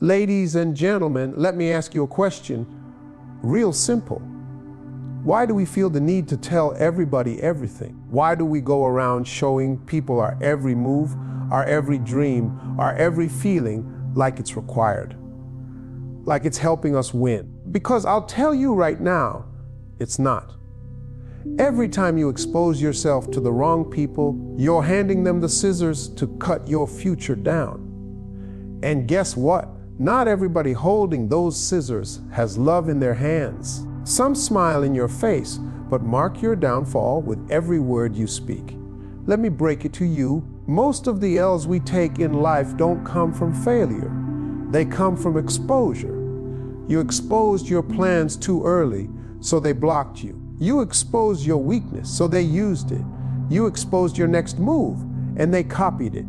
Ladies and gentlemen, let me ask you a question. Real simple. Why do we feel the need to tell everybody everything? Why do we go around showing people our every move, our every dream, our every feeling like it's required? Like it's helping us win? Because I'll tell you right now, it's not. Every time you expose yourself to the wrong people, you're handing them the scissors to cut your future down. And guess what? Not everybody holding those scissors has love in their hands. Some smile in your face, but mark your downfall with every word you speak. Let me break it to you. Most of the L's we take in life don't come from failure. They come from exposure. You exposed your plans too early, so they blocked you. You exposed your weakness, so they used it. You exposed your next move, and they copied it.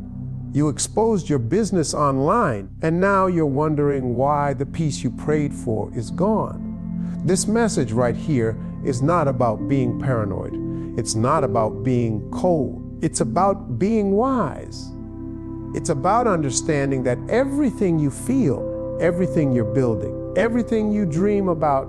You exposed your business online, and now you're wondering why the peace you prayed for is gone. This message right here is not about being paranoid. It's not about being cold. It's about being wise. It's about understanding that everything you feel, everything you're building, everything you dream about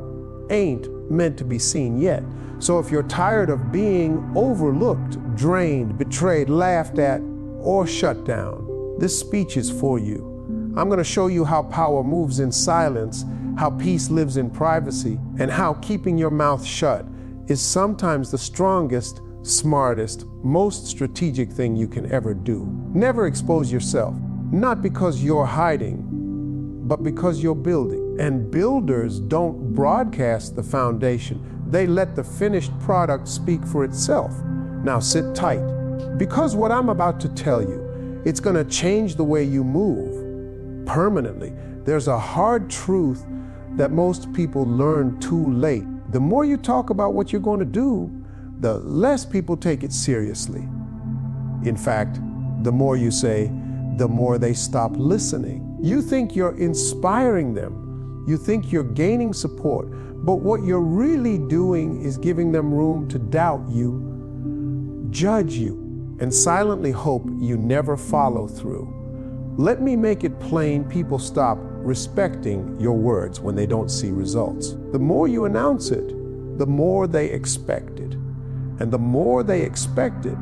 ain't meant to be seen yet. So if you're tired of being overlooked, drained, betrayed, laughed at, or shut down, this speech is for you. I'm going to show you how power moves in silence, how peace lives in privacy, and how keeping your mouth shut is sometimes the strongest, smartest, most strategic thing you can ever do. Never expose yourself, not because you're hiding, but because you're building. And builders don't broadcast the foundation. They let the finished product speak for itself. Now sit tight, because what I'm about to tell you, it's going to change the way you move permanently. There's a hard truth that most people learn too late. The more you talk about what you're going to do, the less people take it seriously. In fact, the more you say, the more they stop listening. You think you're inspiring them. You think you're gaining support, but what you're really doing is giving them room to doubt you, judge you, and silently hope you never follow through. Let me make it plain, people stop respecting your words when they don't see results. The more you announce it, the more they expect it. And the more they expect it,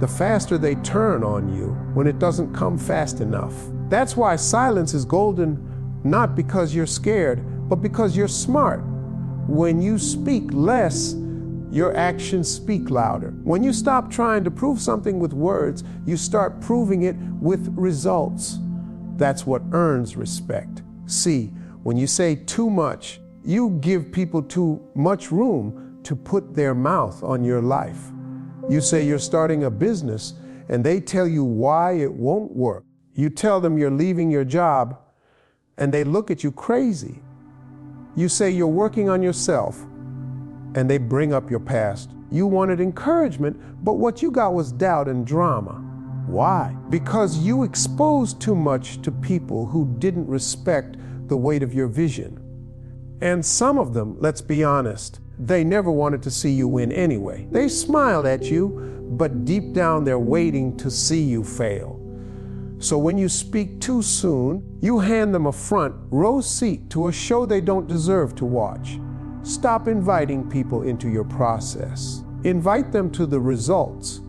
the faster they turn on you when it doesn't come fast enough. That's why silence is golden, not because you're scared, but because you're smart. When you speak less, your actions speak louder. When you stop trying to prove something with words, you start proving it with results. That's what earns respect. See, when you say too much, you give people too much room to put their mouth on your life. You say you're starting a business, and they tell you why it won't work. You tell them you're leaving your job, and they look at you crazy. You say you're working on yourself, and they bring up your past. You wanted encouragement, but what you got was doubt and drama. Why? Because you exposed too much to people who didn't respect the weight of your vision. And some of them, let's be honest, they never wanted to see you win anyway. They smiled at you, but deep down they're waiting to see you fail. So when you speak too soon, you hand them a front row seat to a show they don't deserve to watch. Stop inviting people into your process. Invite them to the results.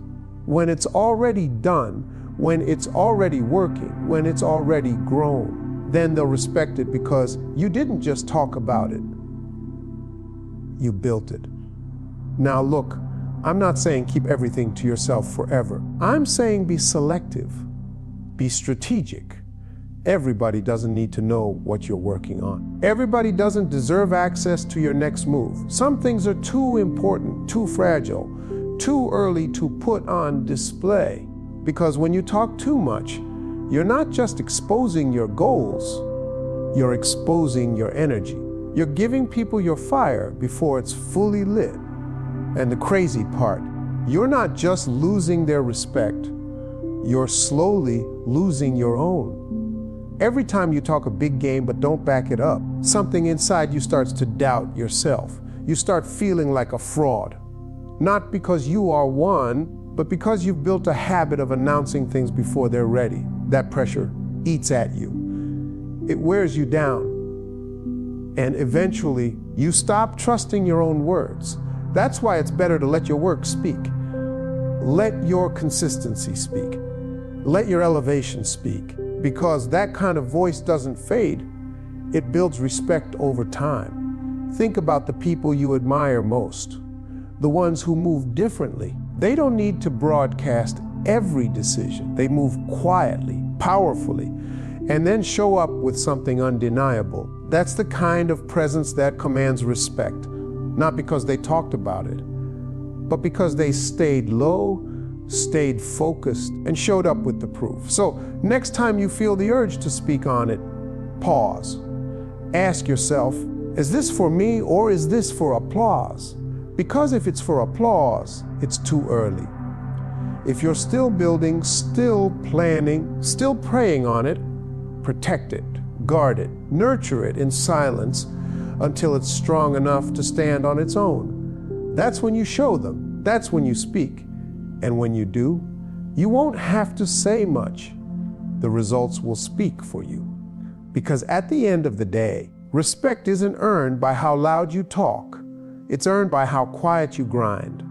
When it's already done, when it's already working, when it's already grown, then they'll respect it because you didn't just talk about it. You built it. Now look, I'm not saying keep everything to yourself forever. I'm saying be selective, be strategic. Everybody doesn't need to know what you're working on. Everybody doesn't deserve access to your next move. Some things are too important, too fragile, too early to put on display. Because when you talk too much, you're not just exposing your goals, you're exposing your energy. You're giving people your fire before it's fully lit. And the crazy part, you're not just losing their respect, you're slowly losing your own. Every time you talk a big game but don't back it up, something inside you starts to doubt yourself. You start feeling like a fraud. Not because you are one, but because you've built a habit of announcing things before they're ready. That pressure eats at you. it wears you down. And eventually, you stop trusting your own words. That's why it's better to let your work speak. Let your consistency speak. Let your elevation speak. Because that kind of voice doesn't fade. It builds respect over time. Think about the people you admire most. The ones who move differently. They don't need to broadcast every decision. They move quietly, powerfully, and then show up with something undeniable. That's the kind of presence that commands respect, not because they talked about it, but because they stayed low, stayed focused, and showed up with the proof. So next time you feel the urge to speak on it, pause. Ask yourself, is this for me or is this for applause? Because if it's for applause, it's too early. If you're still building, still planning, still praying on it, protect it, guard it, nurture it in silence until it's strong enough to stand on its own. That's when you show them. That's when you speak. And when you do, you won't have to say much. The results will speak for you. Because at the end of the day, respect isn't earned by how loud you talk. It's earned by how quiet you grind.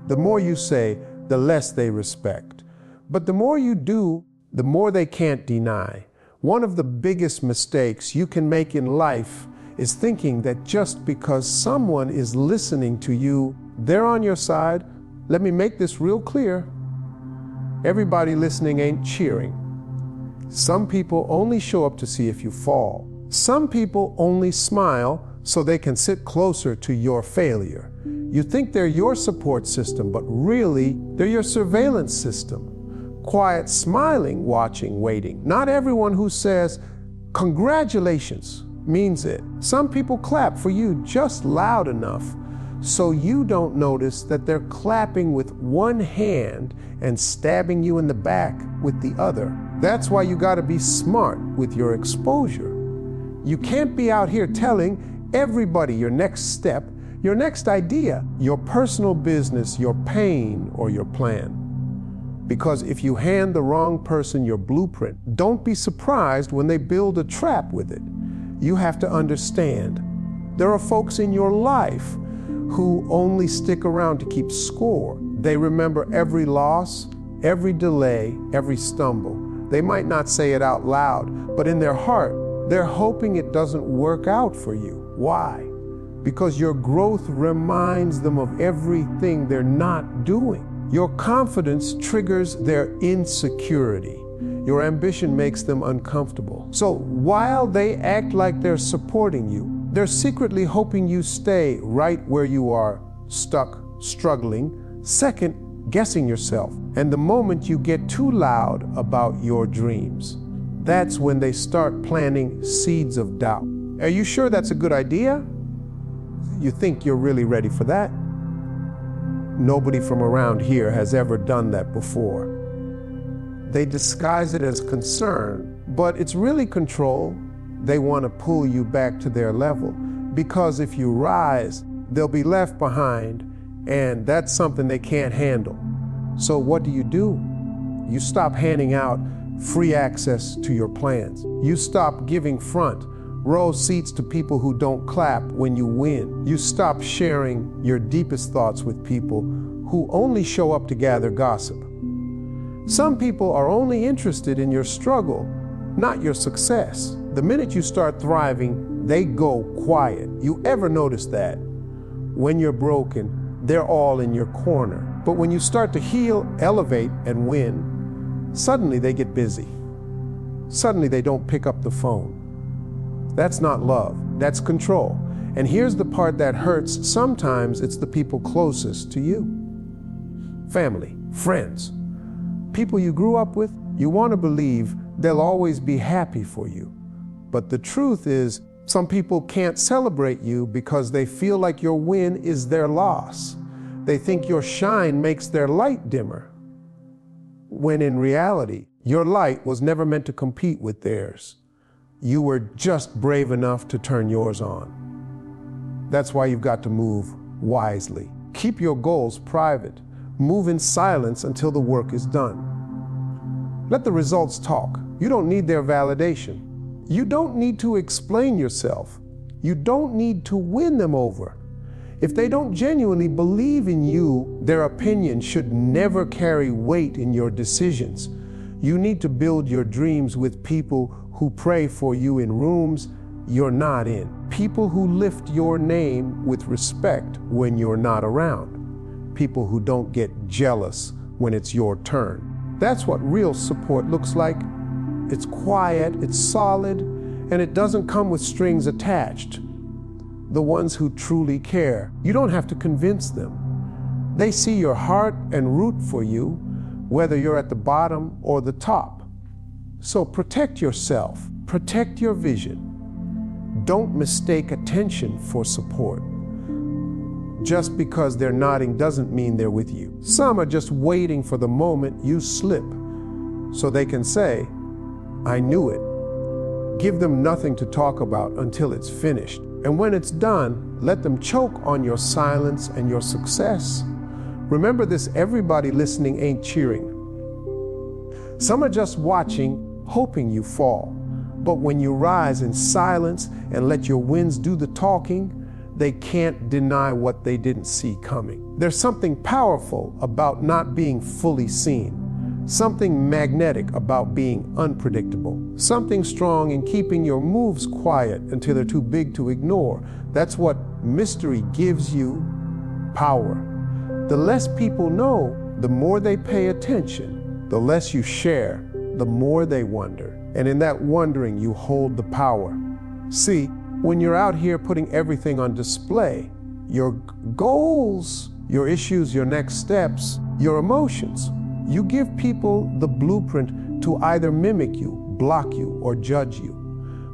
The more you say, the less they respect. But the more you do, the more they can't deny. One of the biggest mistakes you can make in life is thinking that just because someone is listening to you, they're on your side. Let me make this real clear. Everybody listening ain't cheering. Some people only show up to see if you fall. Some people only smile so they can sit closer to your failure. You think they're your support system, but really, they're your surveillance system. Quiet, smiling, watching, waiting. Not everyone who says, "Congratulations," means it. Some people clap for you just loud enough so you don't notice that they're clapping with one hand and stabbing you in the back with the other. That's why you gotta be smart with your exposure. You can't be out here telling everybody your next step, your next idea, your personal business, your pain, or your plan. Because if you hand the wrong person your blueprint, don't be surprised when they build a trap with it. You have to understand, there are folks in your life who only stick around to keep score. They remember every loss, every delay, every stumble. They might not say it out loud, but in their heart, they're hoping it doesn't work out for you. Why? Because your growth reminds them of everything they're not doing. Your confidence triggers their insecurity. Your ambition makes them uncomfortable. So while they act like they're supporting you, they're secretly hoping you stay right where you are, stuck, struggling, second, guessing yourself. And the moment you get too loud about your dreams, that's when they start planting seeds of doubt. Are you sure that's a good idea? You think you're really ready for that? Nobody from around here has ever done that before. They disguise it as concern, but it's really control. They want to pull you back to their level, because if you rise, they'll be left behind, and that's something they can't handle. So what do? You stop handing out free access to your plans. You stop giving front row seats to people who don't clap when you win. You stop sharing your deepest thoughts with people who only show up to gather gossip. Some people are only interested in your struggle, not your success. The minute you start thriving, they go quiet. You ever notice that? When you're broken, they're all in your corner. But when you start to heal, elevate, and win, suddenly they get busy. Suddenly they don't pick up the phone. That's not love, that's control. And here's the part that hurts. Sometimes it's the people closest to you. Family, friends, people you grew up with. You want to believe they'll always be happy for you. But the truth is, some people can't celebrate you because they feel like your win is their loss. They think your shine makes their light dimmer. When in reality, your light was never meant to compete with theirs. You were just brave enough to turn yours on. That's why you've got to move wisely. Keep your goals private. Move in silence until the work is done. Let the results talk. You don't need their validation. You don't need to explain yourself. You don't need to win them over. If they don't genuinely believe in you, their opinion should never carry weight in your decisions. You need to build your dreams with people who pray for you in rooms you're not in. People who lift your name with respect when you're not around. People who don't get jealous when it's your turn. That's what real support looks like. It's quiet, it's solid, and it doesn't come with strings attached. The ones who truly care, you don't have to convince them. They see your heart and root for you, whether you're at the bottom or the top. So protect yourself, protect your vision. Don't mistake attention for support. Just because they're nodding doesn't mean they're with you. Some are just waiting for the moment you slip, so they can say, "I knew it." Give them nothing to talk about until it's finished. And when it's done, let them choke on your silence and your success. Remember this, everybody listening ain't cheering. Some are just watching, hoping you fall. But when you rise in silence and let your wins do the talking, they can't deny what they didn't see coming. There's something powerful about not being fully seen. Something magnetic about being unpredictable. Something strong in keeping your moves quiet until they're too big to ignore. That's what mystery gives you: power. The less people know, the more they pay attention. The less you share, the more they wonder. And in that wondering, you hold the power. See, when you're out here putting everything on display, your goals, your issues, your next steps, your emotions, you give people the blueprint to either mimic you, block you, or judge you.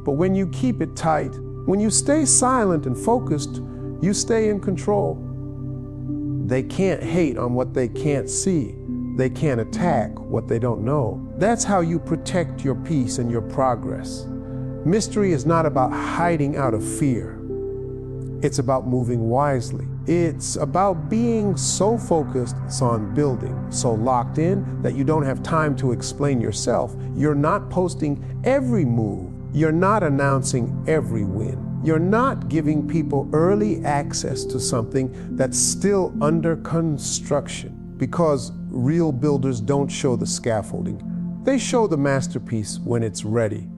But when you keep it tight, when you stay silent and focused, you stay in control. They can't hate on what they can't see. They can't attack what they don't know. That's how you protect your peace and your progress. Mystery is not about hiding out of fear. It's about moving wisely. It's about being so focused on building, so locked in that you don't have time to explain yourself. You're not posting every move. You're not announcing every win. You're not giving people early access to something that's still under construction, because real builders don't show the scaffolding. They show the masterpiece when it's ready.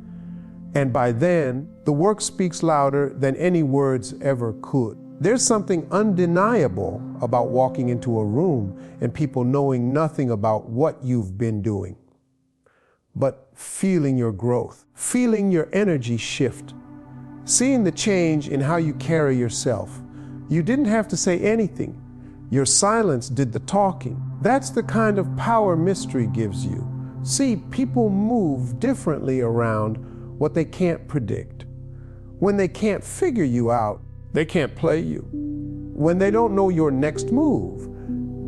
And by then, the work speaks louder than any words ever could. There's something undeniable about walking into a room and people knowing nothing about what you've been doing, but feeling your growth, feeling your energy shift, seeing the change in how you carry yourself. You didn't have to say anything. Your silence did the talking. That's the kind of power mystery gives you. See, people move differently around what they can't predict. When they can't figure you out, they can't play you. When they don't know your next move,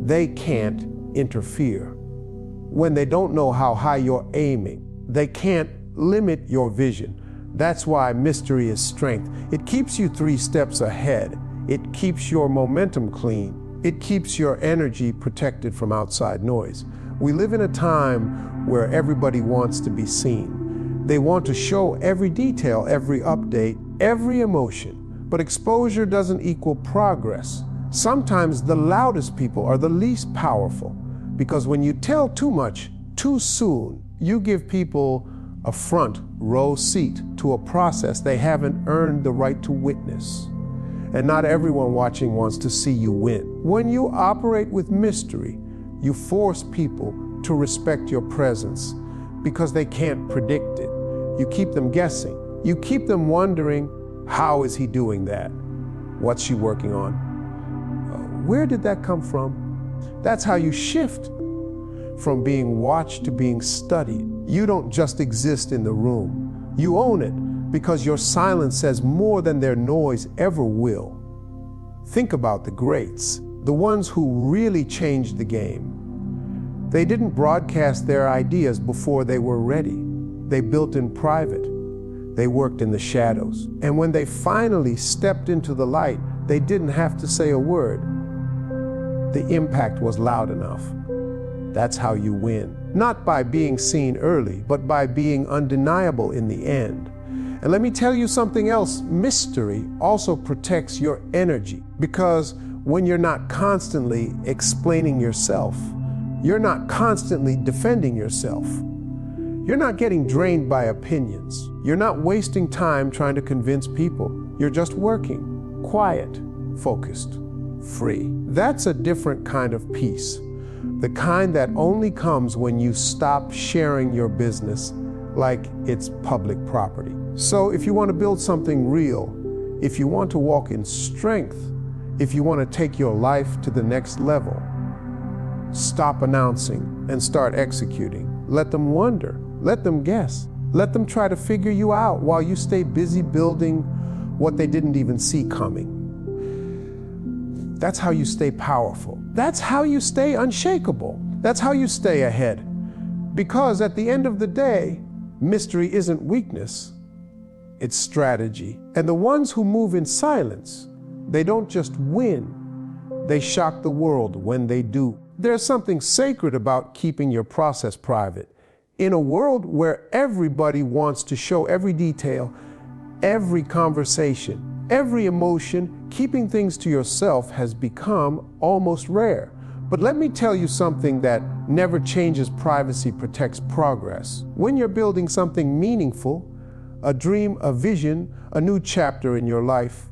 they can't interfere. When they don't know how high you're aiming, they can't limit your vision. That's why mystery is strength. It keeps you 3 steps ahead. It keeps your momentum clean. It keeps your energy protected from outside noise. We live in a time where everybody wants to be seen. They want to show every detail, every update, every emotion. But exposure doesn't equal progress. Sometimes the loudest people are the least powerful, because when you tell too much, too soon, you give people a front row seat to a process they haven't earned the right to witness. And not everyone watching wants to see you win. When you operate with mystery, you force people to respect your presence because they can't predict it. You keep them guessing. You keep them wondering, how is he doing that? What's she working on? Where did that come from? That's how you shift from being watched to being studied. You don't just exist in the room. You own it because your silence says more than their noise ever will. Think about the greats, the ones who really changed the game. They didn't broadcast their ideas before they were ready. They built in private. They worked in the shadows. And when they finally stepped into the light, they didn't have to say a word. The impact was loud enough. That's how you win. Not by being seen early, but by being undeniable in the end. And let me tell you something else. Mystery also protects your energy, because when you're not constantly explaining yourself, you're not constantly defending yourself, you're not getting drained by opinions, you're not wasting time trying to convince people, you're just working, quiet, focused, free. That's a different kind of peace, the kind that only comes when you stop sharing your business like it's public property. So if you want to build something real, if you want to walk in strength, if you want to take your life to the next level, stop announcing and start executing. Let them wonder, let them guess, let them try to figure you out while you stay busy building what they didn't even see coming. That's how you stay powerful. That's how you stay unshakable. That's how you stay ahead. Because at the end of the day, mystery isn't weakness, it's strategy. And the ones who move in silence, they don't just win, they shock the world when they do. There's something sacred about keeping your process private. In a world where everybody wants to show every detail, every conversation, every emotion, keeping things to yourself has become almost rare. But let me tell you something that never changes. Privacy protects progress. When you're building something meaningful, a dream, a vision, a new chapter in your life,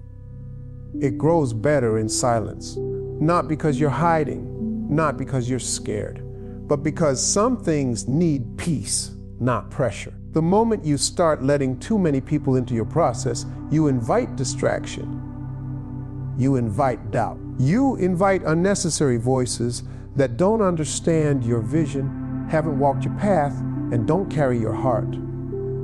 it grows better in silence. Not because you're hiding, not because you're scared, but because some things need peace, not pressure. The moment you start letting too many people into your process, you invite distraction. You invite doubt. You invite unnecessary voices that don't understand your vision, haven't walked your path, and don't carry your heart.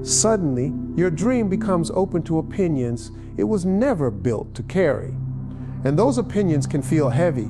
Suddenly, your dream becomes open to opinions it was never built to carry. And those opinions can feel heavy.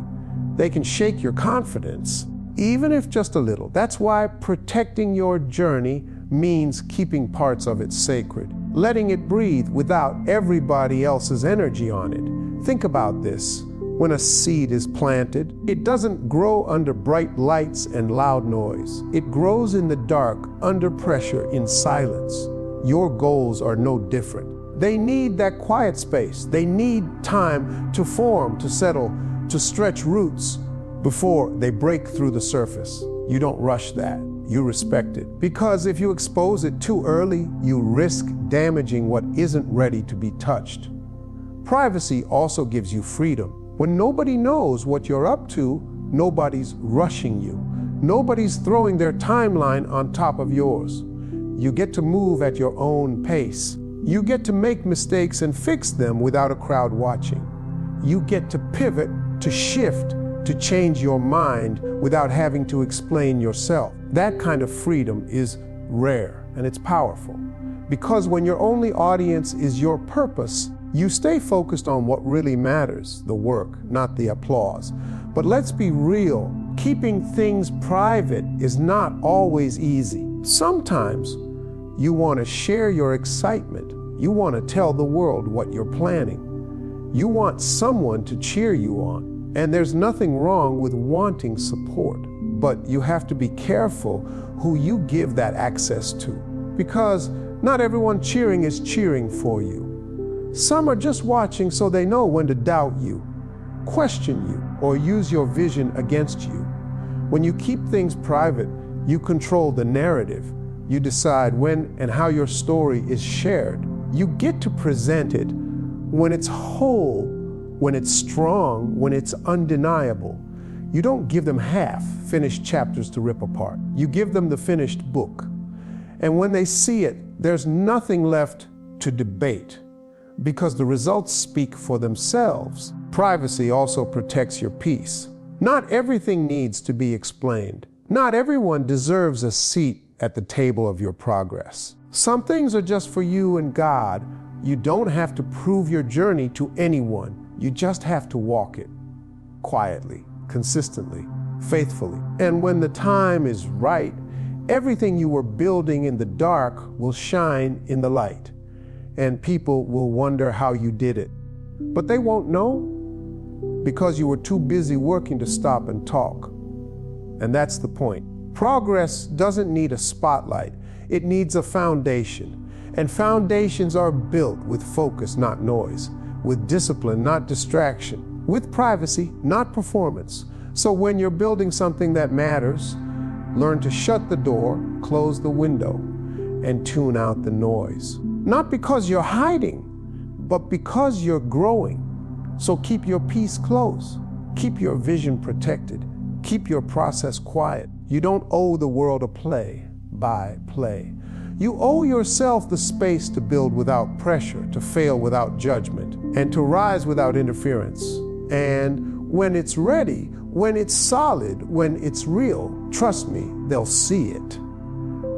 They can shake your confidence, even if just a little. That's why protecting your journey means keeping parts of it sacred, letting it breathe without everybody else's energy on it. Think about this. When a seed is planted, it doesn't grow under bright lights and loud noise. It grows in the dark, under pressure, in silence. Your goals are no different. They need that quiet space. They need time to form, to settle, to stretch roots before they break through the surface. You don't rush that. You respect it. Because if you expose it too early, you risk damaging what isn't ready to be touched. Privacy also gives you freedom. When nobody knows what you're up to, nobody's rushing you. Nobody's throwing their timeline on top of yours. You get to move at your own pace. You get to make mistakes and fix them without a crowd watching. You get to pivot, to shift, to change your mind without having to explain yourself. That kind of freedom is rare, and it's powerful. Because when your only audience is your purpose, you stay focused on what really matters, the work, not the applause. But let's be real, keeping things private is not always easy. Sometimes you want to share your excitement. You want to tell the world what you're planning. You want someone to cheer you on. And there's nothing wrong with wanting support. But you have to be careful who you give that access to. Because not everyone cheering is cheering for you. Some are just watching so they know when to doubt you, question you, or use your vision against you. When you keep things private, you control the narrative. You decide when and how your story is shared. You get to present it when it's whole, when it's strong, when it's undeniable. You don't give them half-finished chapters to rip apart. You give them the finished book. And when they see it, there's nothing left to debate, because the results speak for themselves. Privacy also protects your peace. Not everything needs to be explained. Not everyone deserves a seat at the table of your progress. Some things are just for you and God. You don't have to prove your journey to anyone. You just have to walk it quietly, consistently, faithfully. And when the time is right, everything you were building in the dark will shine in the light. And people will wonder how you did it. But they won't know because you were too busy working to stop and talk. And that's the point. Progress doesn't need a spotlight. It needs a foundation. And foundations are built with focus, not noise, with discipline, not distraction, with privacy, not performance. So when you're building something that matters, learn to shut the door, close the window, and tune out the noise. Not because you're hiding, but because you're growing. So keep your peace close. Keep your vision protected. Keep your process quiet. You don't owe the world a play by play. You owe yourself the space to build without pressure, to fail without judgment, and to rise without interference. And when it's ready, when it's solid, when it's real, trust me, they'll see it.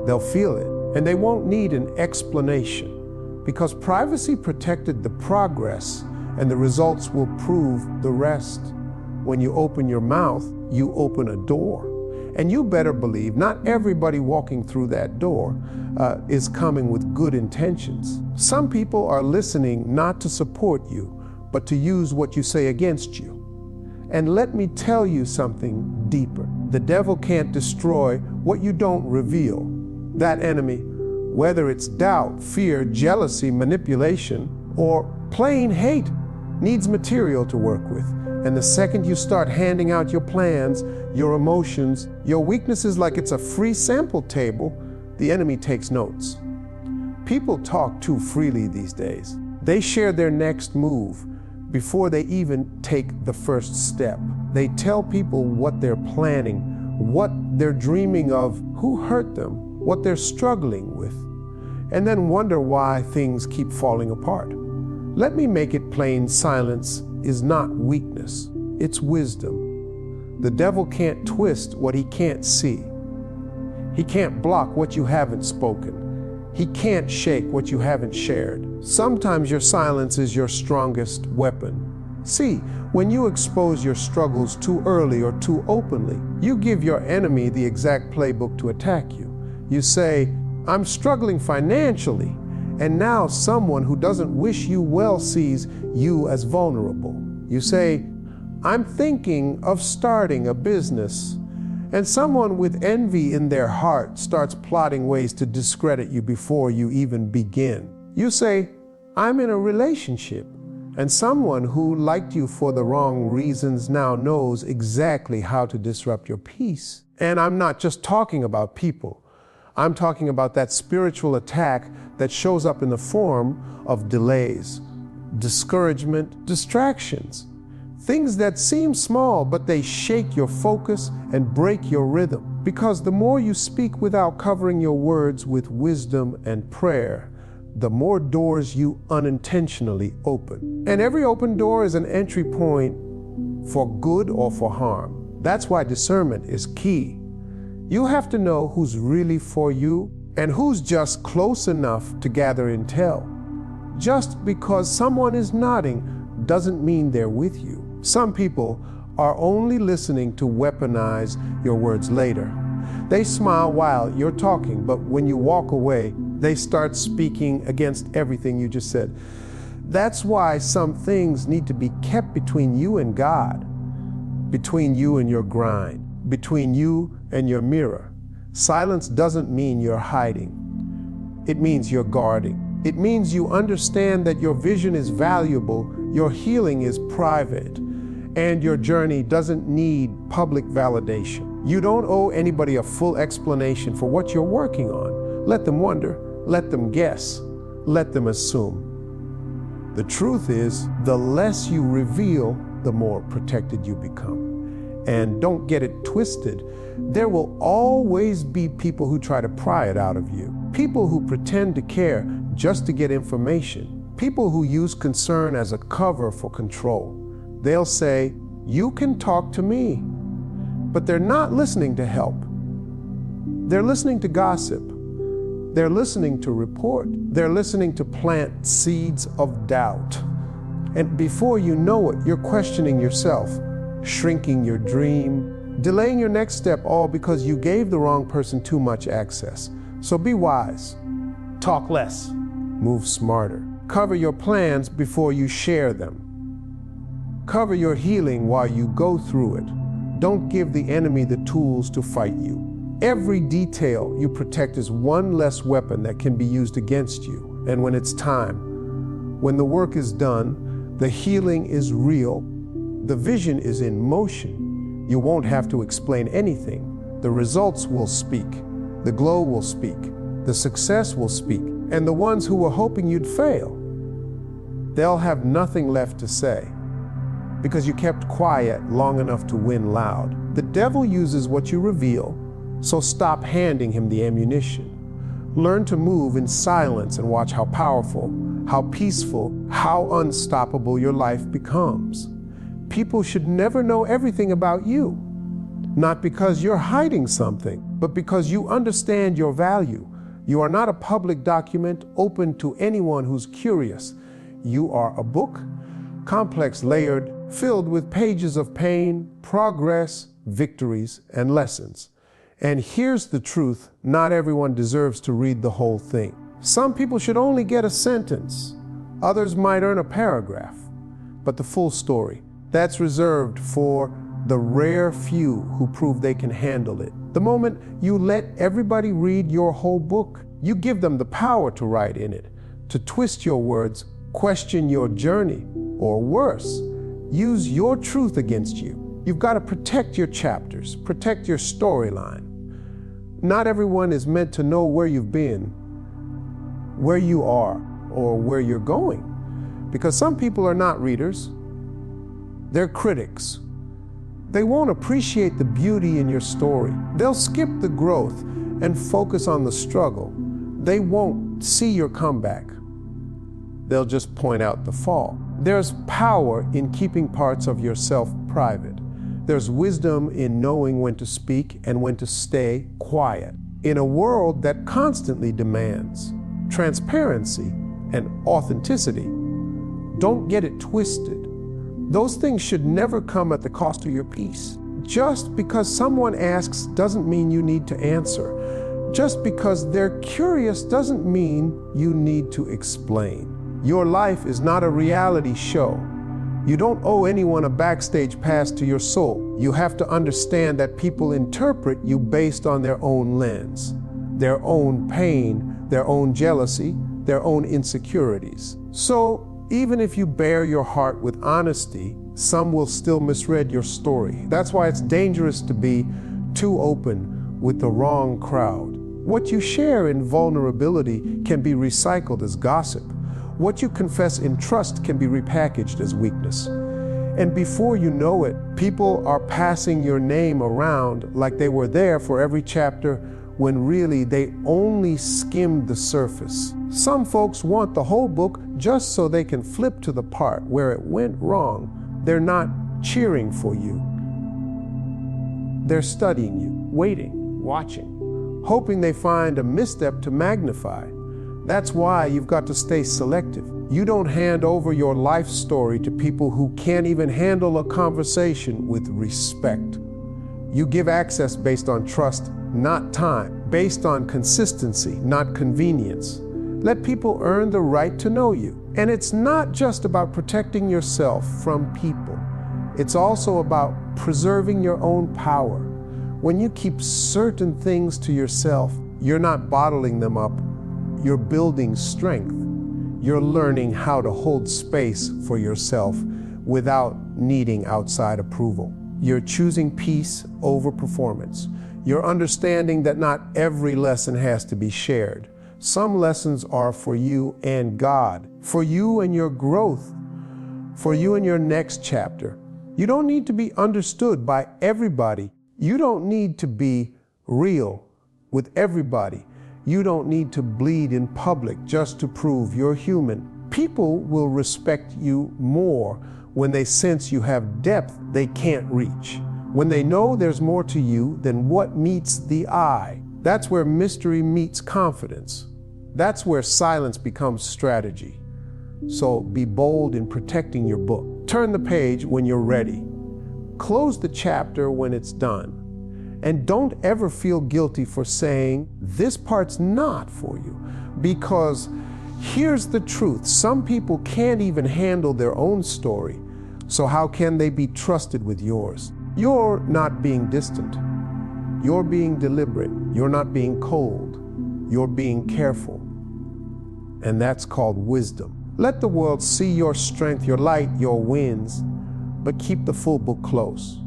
They'll feel it. And they won't need an explanation, because privacy protected the progress, and the results will prove the rest. When you open your mouth, you open a door. And you better believe not everybody walking through that door is coming with good intentions. Some people are listening not to support you, but to use what you say against you. And let me tell you something deeper. The devil can't destroy what you don't reveal. That enemy, whether it's doubt, fear, jealousy, manipulation, or plain hate, needs material to work with. And the second you start handing out your plans, your emotions, your weaknesses like it's a free sample table, the enemy takes notes. People talk too freely these days. They share their next move before they even take the first step. They tell people what they're planning, what they're dreaming of, who hurt them, what they're struggling with, and then wonder why things keep falling apart. Let me make it plain, silence is not weakness, it's wisdom. The devil can't twist what he can't see. He can't block what you haven't spoken. He can't shake what you haven't shared. Sometimes your silence is your strongest weapon. See, when you expose your struggles too early or too openly, you give your enemy the exact playbook to attack you. You say, I'm struggling financially, and now someone who doesn't wish you well sees you as vulnerable. You say, I'm thinking of starting a business, and someone with envy in their heart starts plotting ways to discredit you before you even begin. You say, I'm in a relationship, and someone who liked you for the wrong reasons now knows exactly how to disrupt your peace. And I'm not just talking about people. I'm talking about that spiritual attack that shows up in the form of delays, discouragement, distractions. Things that seem small, but they shake your focus and break your rhythm. Because the more you speak without covering your words with wisdom and prayer, the more doors you unintentionally open. And every open door is an entry point for good or for harm. That's why discernment is key. You have to know who's really for you and who's just close enough to gather intel. Just because someone is nodding doesn't mean they're with you. Some people are only listening to weaponize your words later. They smile while you're talking, but when you walk away, they start speaking against everything you just said. That's why some things need to be kept between you and God, between you and your grind, between you and your mirror. Silence doesn't mean you're hiding. It means you're guarding. It means you understand that your vision is valuable, your healing is private, and your journey doesn't need public validation. You don't owe anybody a full explanation for what you're working on. Let them wonder, let them guess, let them assume. The truth is, the less you reveal, the more protected you become. And don't get it twisted. There will always be people who try to pry it out of you. People who pretend to care just to get information. People who use concern as a cover for control. They'll say, you can talk to me. But they're not listening to help. They're listening to gossip. They're listening to report. They're listening to plant seeds of doubt. And before you know it, you're questioning yourself, shrinking your dream, delaying your next step, all because you gave the wrong person too much access. So be wise. Talk less. Move smarter. Cover your plans before you share them. Cover your healing while you go through it. Don't give the enemy the tools to fight you. Every detail you protect is one less weapon that can be used against you. And when it's time, when the work is done, the healing is real, the vision is in motion, you won't have to explain anything. The results will speak, the glow will speak, the success will speak, and the ones who were hoping you'd fail, they'll have nothing left to say because you kept quiet long enough to win loud. The devil uses what you reveal, so stop handing him the ammunition. Learn to move in silence and watch how powerful, how peaceful, how unstoppable your life becomes. People should never know everything about you, not because you're hiding something, but because you understand your value. You are not a public document open to anyone who's curious. You are a book, complex, layered, filled with pages of pain, progress, victories, and lessons. And here's the truth, not everyone deserves to read the whole thing. Some people should only get a sentence. Others might earn a paragraph. But the full story, that's reserved for the rare few who prove they can handle it. The moment you let everybody read your whole book, you give them the power to write in it, to twist your words, question your journey, or worse, use your truth against you. You've got to protect your chapters, protect your storyline. Not everyone is meant to know where you've been, where you are, or where you're going. Because some people are not readers, they're critics. They won't appreciate the beauty in your story. They'll skip the growth and focus on the struggle. They won't see your comeback. They'll just point out the fall. There's power in keeping parts of yourself private. There's wisdom in knowing when to speak and when to stay quiet. In a world that constantly demands transparency and authenticity, don't get it twisted. Those things should never come at the cost of your peace. Just because someone asks doesn't mean you need to answer. Just because they're curious doesn't mean you need to explain. Your life is not a reality show. You don't owe anyone a backstage pass to your soul. You have to understand that people interpret you based on their own lens, their own pain, their own jealousy, their own insecurities. So, even if you bare your heart with honesty, some will still misread your story. That's why it's dangerous to be too open with the wrong crowd. What you share in vulnerability can be recycled as gossip. What you confess in trust can be repackaged as weakness. And before you know it, people are passing your name around like they were there for every chapter when really they only skimmed the surface. Some folks want the whole book just so they can flip to the part where it went wrong. They're not cheering for you. They're studying you, waiting, watching, hoping they find a misstep to magnify. That's why you've got to stay selective. You don't hand over your life story to people who can't even handle a conversation with respect. You give access based on trust, not time, based on consistency, not convenience. Let people earn the right to know you. And it's not just about protecting yourself from people. It's also about preserving your own power. When you keep certain things to yourself, you're not bottling them up. You're building strength. You're learning how to hold space for yourself without needing outside approval. You're choosing peace over performance. You're understanding that not every lesson has to be shared. Some lessons are for you and God, for you and your growth, for you and your next chapter. You don't need to be understood by everybody. You don't need to be real with everybody. You don't need to bleed in public just to prove you're human. People will respect you more when they sense you have depth they can't reach. When they know there's more to you than what meets the eye. That's where mystery meets confidence. That's where silence becomes strategy. So be bold in protecting your book. Turn the page when you're ready. Close the chapter when it's done. And don't ever feel guilty for saying, this part's not for you. Because here's the truth. Some people can't even handle their own story. So how can they be trusted with yours? You're not being distant. You're being deliberate. You're not being cold. You're being careful. And that's called wisdom. Let the world see your strength, your light, your wins, but keep the full book close.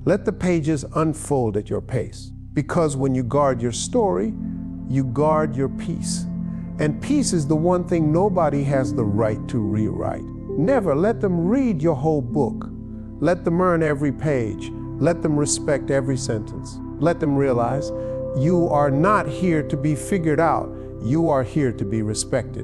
Let the pages unfold at your pace. Because when you guard your story, you guard your peace. And peace is the one thing nobody has the right to rewrite. Never let them read your whole book. Let them earn every page. Let them respect every sentence. Let them realize you are not here to be figured out. You are here to be respected.